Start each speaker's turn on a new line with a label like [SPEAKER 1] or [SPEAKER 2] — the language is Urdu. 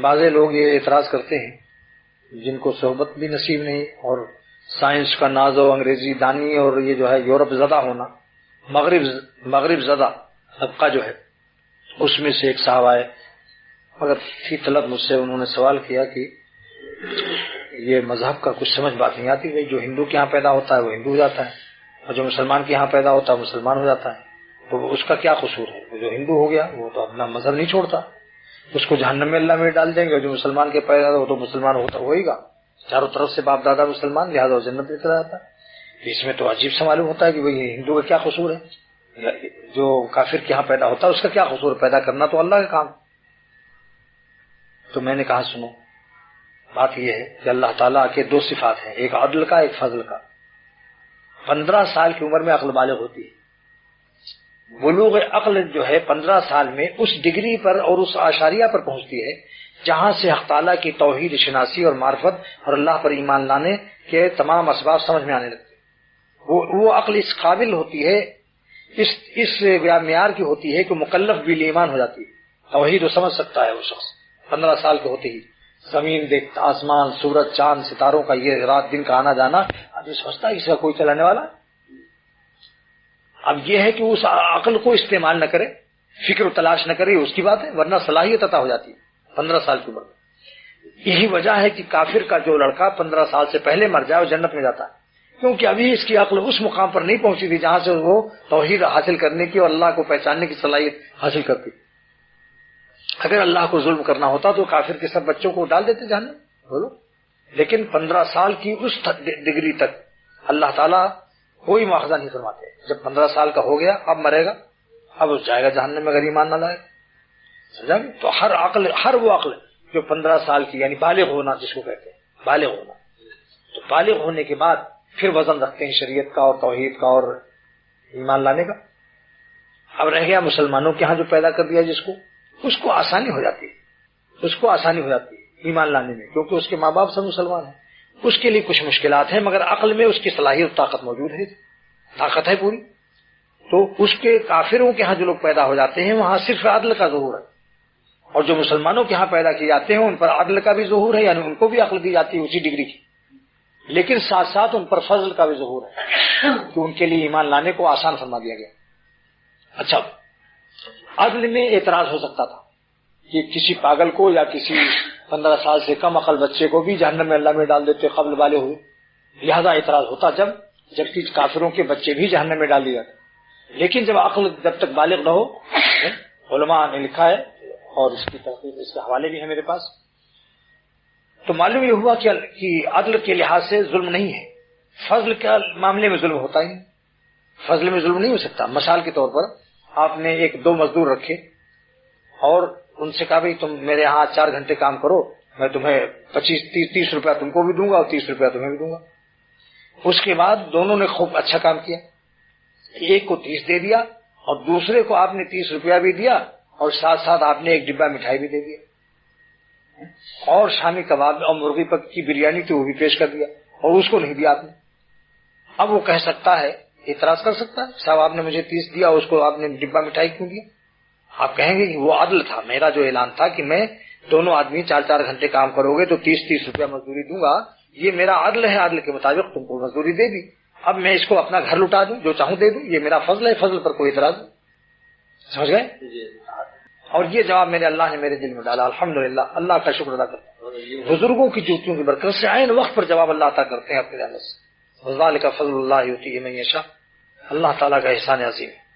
[SPEAKER 1] بعض لوگ یہ اعتراض کرتے ہیں جن کو صحبت بھی نصیب نہیں اور سائنس کا ناز و انگریزی دانی اور یہ جو ہے یورپ زدہ ہونا، مغرب زدہ طبقہ جو ہے، اس میں سے ایک صاحب آئے مگر تھی طلب مجھ سے، انہوں نے سوال کیا کہ یہ مذہب کا کچھ سمجھ بات نہیں آتی، جو ہندو کے یہاں پیدا ہوتا ہے وہ ہندو ہو جاتا ہے اور جو مسلمان کے یہاں پیدا ہوتا ہے وہ مسلمان ہو جاتا ہے، تو اس کا کیا قصور ہے؟ وہ جو ہندو ہو گیا وہ تو اپنا مذہب نہیں چھوڑتا، اس کو جہنم میں اللہ میں ڈال دیں گے، جو مسلمان کے پیدا ہو تو مسلمان ہوئے گا، چاروں طرف سے باپ دادا مسلمان، لہٰذا وہ جنت میں چلا جاتا ہے۔ اس میں تو عجیب سا معلوم ہوتا ہے کہ بھئی ہندو کا کیا قصور ہے، جو کافر کے یہاں پیدا ہوتا ہے اس کا کیا قصور؟ پیدا کرنا تو اللہ کا کام۔ تو میں نے کہا سنو، بات یہ ہے کہ اللہ تعالیٰ کے دو صفات ہیں، ایک عدل کا ایک فضل کا۔ 15 سال کی عمر میں عقل بالغ ہوتی ہے، بلوغ عقل جو ہے 15 سال میں اس ڈگری پر اور اس اعشاریہ پر پہنچتی ہے جہاں سے حق تعالیٰ کی توحید شناسی اور معرفت اور اللہ پر ایمان لانے کے تمام اسباب سمجھ میں آنے لگتے ہیں۔ وہ عقل اس قابل ہوتی ہے، اس معیار کی ہوتی ہے کہ مکلف بھی ایمان ہو جاتی ہے، توحید وہ سمجھ سکتا ہے وہ شخص 15 سال کے ہوتے ہی۔ زمین دیکھتا، آسمان، سورج، چاند، ستاروں کا یہ رات دن کا آنا جانا، آدمی سمجھتا ہے اس کا کوئی چلانے والا۔ اب یہ ہے کہ اس عقل کو استعمال نہ کرے، فکر و تلاش نہ کرے، اس کی بات ہے، ورنہ صلاحیت عطا ہو جاتی ہے 15 سال کی عمر میں۔ یہی وجہ ہے کہ کافر کا جو لڑکا 15 سال سے پہلے مر جائے وہ جنت میں جاتا ہے، کیونکہ ابھی اس کی عقل اس مقام پر نہیں پہنچی تھی جہاں سے وہ توحید حاصل کرنے کی اور اللہ کو پہچاننے کی صلاحیت حاصل کرتی۔ اگر اللہ کو ظلم کرنا ہوتا تو کافر کے سب بچوں کو ڈال دیتے جہنم، بولو۔ لیکن 15 سال کی اس ڈگری تک اللہ تعالیٰ کوئی مواخذہ نہیں فرماتے۔ جب 15 سال کا ہو گیا اب مرے گا، اب اس جائے گا جہنم میں اگر ایمان نہ لائے، سمجھا؟ تو ہر وہ عقل جو 15 سال کی یعنی بالغ ہونا جس کو کہتے ہیں بالغ ہونا، تو بالغ ہونے کے بعد پھر وزن رکھتے ہیں شریعت کا اور توحید کا اور ایمان لانے کا۔ اب رہ گیا مسلمانوں کے ہاں جو پیدا کر دیا جس کو، اس کو آسانی ہو جاتی ہے ایمان لانے میں، کیونکہ اس کے ماں باپ سب مسلمان ہیں۔ اس کے لیے کچھ مشکلات ہیں مگر عقل میں اس کی صلاحیت طاقت موجود ہے، طاقت ہے پوری۔ تو اس کے کافروں کے ہاں جو لوگ پیدا ہو جاتے ہیں وہاں صرف عدل کا ظہور ہے، اور جو مسلمانوں کے ہاں پیدا کیے جاتے ہیں ان پر عدل کا بھی ظہور ہے، یعنی ان کو بھی عقل دی جاتی ہے اسی ڈگری کی، لیکن ساتھ ساتھ ان پر فضل کا بھی ظہور ہے کہ ان کے لیے ایمان لانے کو آسان فرما دیا گیا۔ اچھا، عدل میں اعتراض ہو سکتا تھا کہ کسی پاگل کو یا کسی 15 سال سے کم عقل بچے کو بھی جہنم میں اللہ میں ڈال دیتے قبل والے ہوئے، لہذا اعتراض ہوتا جبکہ کافروں کے بچے بھی جہنم میں ڈال دیے جاتے۔ لیکن جب عقل جب تک بالغ نہ ہو، علماء نے لکھا ہے اور اس کی تحقیق اس کے حوالے بھی ہیں میرے پاس، تو معلوم یہ ہوا کہ عدل کے لحاظ سے ظلم نہیں ہے، فضل کے معاملے میں ظلم ہوتا ہی، فضل میں ظلم نہیں ہو سکتا۔ مثال کے طور پر آپ نے 1-2 مزدور رکھے اور ان سے کہا بھائی تم میرے ہاں 4 گھنٹے کام کرو، میں تمہیں 25-30 روپیہ تم کو بھی دوں گا اور 30 روپیہ تمہیں بھی دوں گا۔ اس کے بعد دونوں نے خوب اچھا کام کیا، ایک کو 30 دے دیا اور دوسرے کو آپ نے 30 روپیہ بھی دیا اور ساتھ ساتھ آپ نے 1 ڈبہ مٹھائی بھی دے دیا، اور شامی کباب اور مرغی پک کی بریانی تھی وہ بھی پیش کر دیا اور اس کو نہیں دیا آپ نے۔ اب وہ کہہ سکتا ہے، اعتراض کر سکتا ہے، صاحب آپ نے مجھے 30 دیا اس کو آپ نے ڈبہ مٹھائی کیوں دیا؟ آپ کہیں گے کہ وہ عدل تھا، میرا جو اعلان تھا کہ میں دونوں آدمی 4 گھنٹے کام کرو گے تو 30 روپیہ مزدوری دوں گا، یہ میرا عدل ہے، عدل کے مطابق تم کو مزدوری دے دی، اب میں اس کو اپنا گھر لٹا دوں، جو چاہوں دے دوں، یہ میرا فضل ہے، فضل پر کوئی اعتراض نہیں۔ سمجھ گئے؟ اور یہ جواب میرے اللہ نے میرے دل میں ڈالا، الحمدللہ، اللہ کا شکر ادا کرتا ہوں۔ بزرگوں کی جوتیوں کی برکت سے عین وقت پر جواب اللہ عطا کرتے ہیں اپنے رحمت سے، وذالک فضل اللہ یؤتیہ من یشاء، اللہ تعالیٰ کا احسان عظیم ہے۔